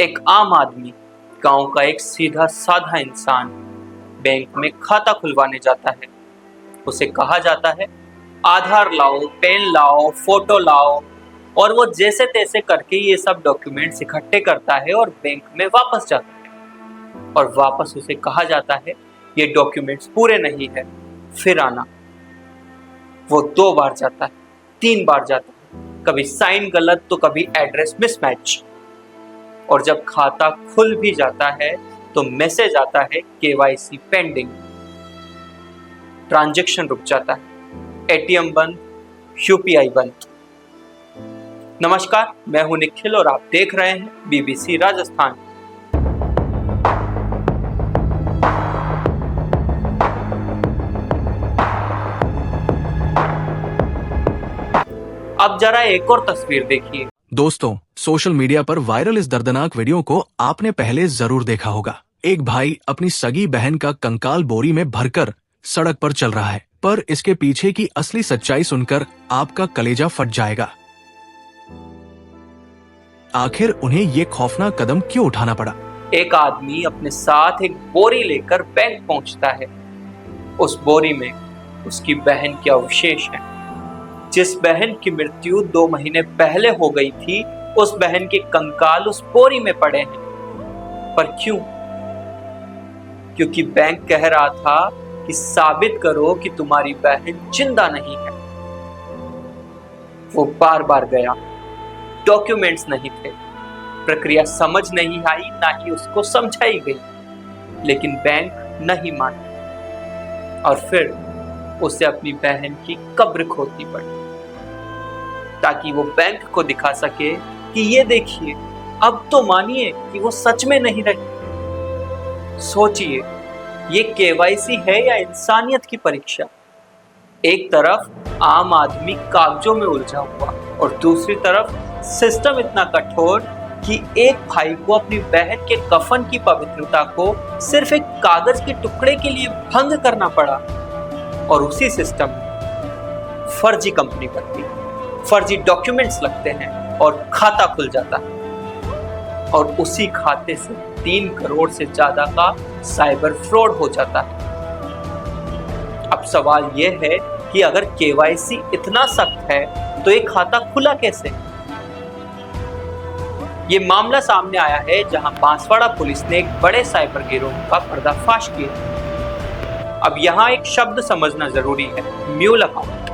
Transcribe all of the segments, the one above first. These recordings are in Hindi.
एक आम आदमी, गांव का एक सीधा साधा इंसान बैंक में खाता खुलवाने जाता है। उसे कहा जाता है आधार लाओ, पेन लाओ, फोटो लाओ, और वो जैसे तैसे करके ये सब डॉक्यूमेंट्स इकट्ठे करता है और बैंक में वापस जाता है। और वापस उसे कहा जाता है ये डॉक्यूमेंट्स पूरे नहीं है, फिर आना। वो 2 बार जाता है, 3 बार जाता है, कभी साइन गलत तो कभी एड्रेस मिसमैच। और जब खाता खुल भी जाता है तो मैसेज आता है केवाईसी पेंडिंग। ट्रांजैक्शन रुक जाता है, एटीएम बंद, यूपीआई बंद। नमस्कार, मैं हूं निखिल और आप देख रहे हैं बीबीसी राजस्थान। अब जरा एक और तस्वीर देखिए। दोस्तों, सोशल मीडिया पर वायरल इस दर्दनाक वीडियो को आपने पहले जरूर देखा होगा। एक भाई अपनी सगी बहन का कंकाल बोरी में भरकर सड़क पर चल रहा है, पर इसके पीछे की असली सच्चाई सुनकर आपका कलेजा फट जाएगा। आखिर उन्हें ये खौफनाक कदम क्यों उठाना पड़ा? एक आदमी अपने साथ एक बोरी लेकर बैंक पहुंचता है। उस बोरी में उसकी बहन के अवशेष हैं। जिस बहन की मृत्यु 2 महीने पहले हो गई थी, उस बहन के कंकाल उस बोरी में पड़े हैं। पर क्यों? क्योंकि बैंक कह रहा था कि साबित करो कि तुम्हारी बहन जिंदा नहीं है। वो बार बार गया, डॉक्यूमेंट्स नहीं थे, प्रक्रिया समझ नहीं आई, ना ही उसको समझाई गई, लेकिन बैंक नहीं माना। और फिर उसे अपनी बहन की कब्र खोदनी पड़ी ताकि वो बैंक को दिखा सके कि ये देखिए, अब तो मानिए कि वो सच में नहीं रही। सोचिए, ये केवाईसी है या इंसानियत की परीक्षा? एक तरफ आम आदमी कागजों में उलझा हुआ और दूसरी तरफ सिस्टम इतना कठोर कि एक भाई को अपनी बहन के कफन की पवित्रता को सिर्फ एक कागज के टुकड़े के लिए भंग करना पड़ा। और उसी सिस्टम में फर्जी कंपनी बनती, फर्जी डॉक्यूमेंट्स लगते हैं और खाता खुल जाता है। और उसी खाते से 3 करोड़ से ज्यादा का साइबर फ्रॉड हो जाता है। अब सवाल यह है कि अगर केवाईसी इतना सख्त है तो ये खाता खुला कैसे? ये मामला सामने आया है जहां बांसवाड़ा पुलिस ने एक बड़े साइबर गिरोह का पर्दाफाश किया। अब यहाँ एक शब्द समझना जरूरी है, म्यूल अकाउंट।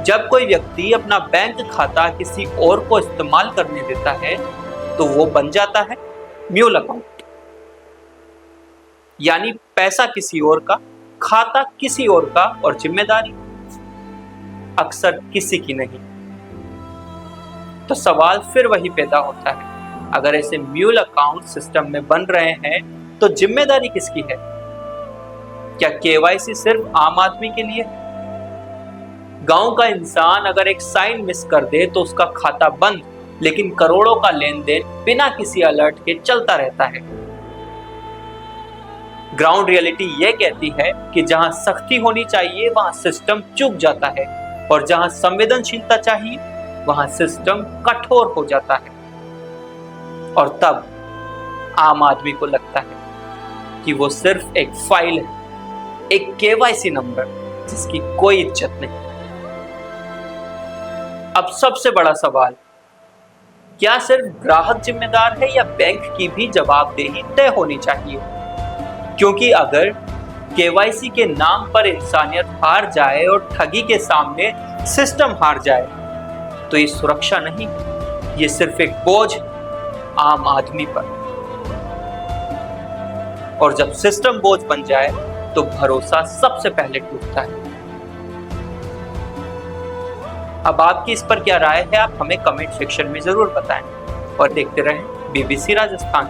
जब कोई व्यक्ति अपना बैंक खाता किसी और को इस्तेमाल करने देता है तो वो बन जाता है म्यूल अकाउंट। यानी पैसा किसी और का, खाता किसी और का, और जिम्मेदारी अक्सर किसी की नहीं। तो सवाल फिर वही पैदा होता है, अगर ऐसे म्यूल अकाउंट सिस्टम में बन रहे हैं तो जिम्मेदारी किसकी है? क्या केवाईसी सिर्फ आम आदमी के लिए है? गांव का इंसान अगर एक साइन मिस कर दे तो उसका खाता बंद, लेकिन करोड़ों का लेन देन बिना किसी अलर्ट के चलता रहता है। ग्राउंड रियलिटी यह कहती है कि जहां सख्ती होनी चाहिए वहां सिस्टम चूक जाता है, और जहां संवेदनशीलता चाहिए वहां सिस्टम कठोर हो जाता है। और तब आम आदमी को लगता है कि वो सिर्फ एक फाइल है, एक केवाईसी नंबर जिसकी कोई इज्जत नहीं। अब सबसे बड़ा सवाल, क्या सिर्फ ग्राहक जिम्मेदार है या बैंक की भी जवाबदेही तय होनी चाहिए? क्योंकि अगर केवाईसी के नाम पर इंसानियत हार जाए और ठगी के सामने सिस्टम हार जाए तो ये सुरक्षा नहीं, ये सिर्फ एक बोझ आम आदमी पर। और जब सिस्टम बोझ बन जाए तो भरोसा सबसे पहले टूटता है। अब आपकी इस पर क्या राय है? आप हमें कमेंट सेक्शन में जरूर बताएं और देखते रहें बीबीसी राजस्थान।